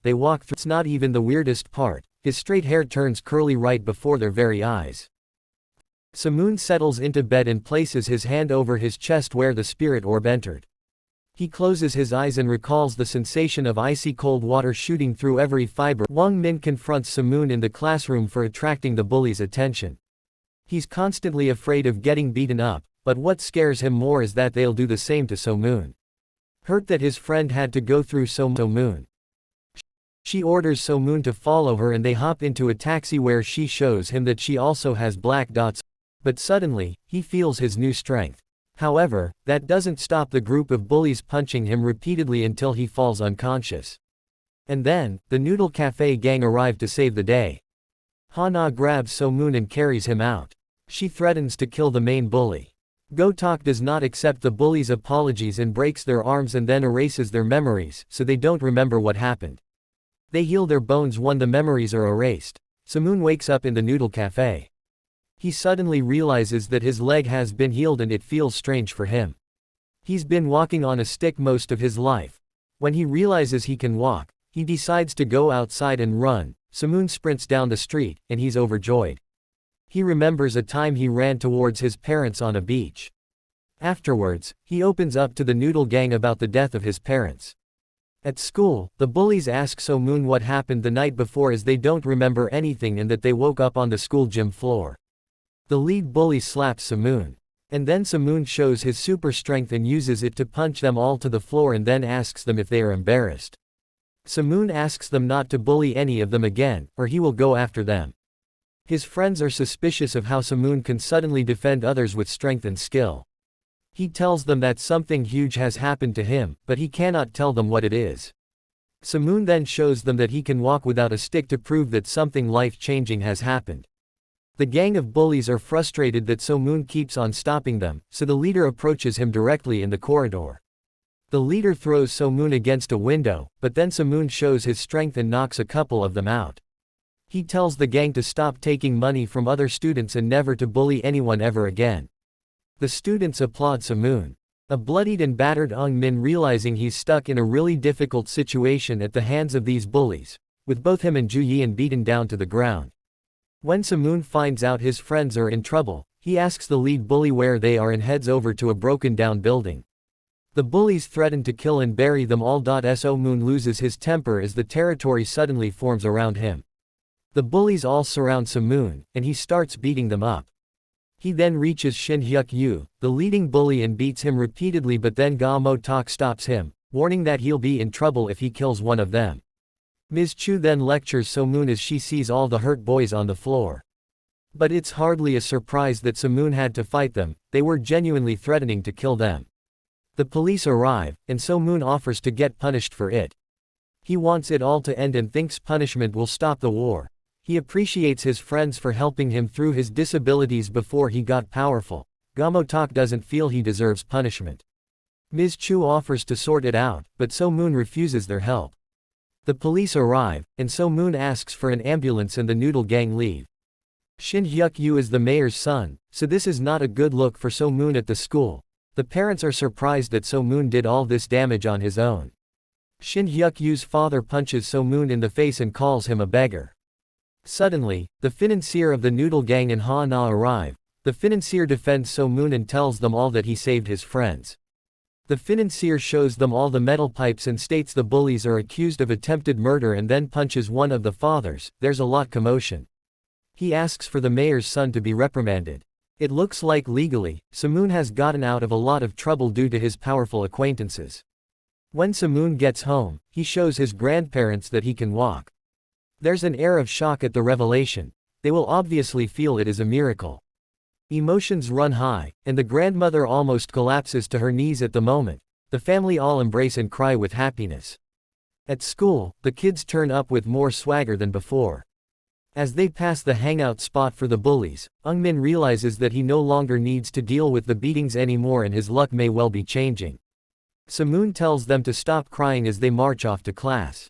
they walk through. It's not even the weirdest part, his straight hair turns curly right before their very eyes. Samoon settles into bed and places his hand over his chest where the spirit orb entered. He closes his eyes and recalls the sensation of icy cold water shooting through every fiber. Wang Min confronts Samoon in the classroom for attracting the bully's attention. He's constantly afraid of getting beaten up, but what scares him more is that they'll do the same to Samoon. Hurt that his friend had to go through Samoon. She orders Samoon to follow her and they hop into a taxi where she shows him that she also has black dots. But suddenly, he feels his new strength. However, that doesn't stop the group of bullies punching him repeatedly until he falls unconscious. And then, the Noodle Cafe gang arrive to save the day. Hana grabs Samoon and carries him out. She threatens to kill the main bully. Gotak does not accept the bullies' apologies and breaks their arms and then erases their memories, so they don't remember what happened. They heal their bones when the memories are erased. Samoon wakes up in the Noodle Cafe. He suddenly realizes that his leg has been healed and it feels strange for him. He's been walking on a stick most of his life. When he realizes he can walk, he decides to go outside and run. Samoon sprints down the street, and he's overjoyed. He remembers a time he ran towards his parents on a beach. Afterwards, he opens up to the Noodle gang about the death of his parents. At school, the bullies ask Samoon what happened the night before as they don't remember anything and that they woke up on the school gym floor. The lead bully slaps Samoon. And then Samoon shows his super strength and uses it to punch them all to the floor and then asks them if they are embarrassed. Samoon asks them not to bully any of them again, or he will go after them. His friends are suspicious of how Samoon can suddenly defend others with strength and skill. He tells them that something huge has happened to him, but he cannot tell them what it is. Samoon then shows them that he can walk without a stick to prove that something life-changing has happened. The gang of bullies are frustrated that Samoon keeps on stopping them, so the leader approaches him directly in the corridor. The leader throws Samoon against a window, but then Samoon shows his strength and knocks a couple of them out. He tells the gang to stop taking money from other students and never to bully anyone ever again. The students applaud Samoon. A bloodied and battered Ung Min realizing he's stuck in a really difficult situation at the hands of these bullies, with both him and Ju Yian beaten down to the ground. When Samoon finds out his friends are in trouble, he asks the lead bully where they are and heads over to a broken down building. The bullies threaten to kill and bury them all. Samoon loses his temper as the territory suddenly forms around him. The bullies all surround Samoon, and he starts beating them up. He then reaches Shin Hyuk-yu, the leading bully, and beats him repeatedly, but then Ga Mo-tak stops him, warning that he'll be in trouble if he kills one of them. Ms. Chu then lectures Samoon as she sees all the hurt boys on the floor. But it's hardly a surprise that Samoon had to fight them, they were genuinely threatening to kill them. The police arrive, and Samoon offers to get punished for it. He wants it all to end and thinks punishment will stop the war. He appreciates his friends for helping him through his disabilities before he got powerful. Ga Mo-tak doesn't feel he deserves punishment. Ms. Chu offers to sort it out, but Samoon refuses their help. The police arrive, and Samoon asks for an ambulance and the Noodle gang leave. Shin Hyuk-yu is the mayor's son, so this is not a good look for Samoon at the school. The parents are surprised that Samoon did all this damage on his own. Shin Hyuk-yu's father punches Samoon in the face and calls him a beggar. Suddenly, the financier of the Noodle gang and Ha-na arrive. The financier defends Samoon and tells them all that he saved his friends. The financier shows them all the metal pipes and states the bullies are accused of attempted murder and then punches one of the fathers. There's a lot commotion. He asks for the mayor's son to be reprimanded. It looks like legally, Samoon has gotten out of a lot of trouble due to his powerful acquaintances. When Samoon gets home, he shows his grandparents that he can walk. There's an air of shock at the revelation. They will obviously feel it is a miracle. Emotions run high, and the grandmother almost collapses to her knees at the moment. The family all embrace and cry with happiness. At school, the kids turn up with more swagger than before. As they pass the hangout spot for the bullies, Ung Min realizes that he no longer needs to deal with the beatings anymore and his luck may well be changing. Samoon tells them to stop crying as they march off to class.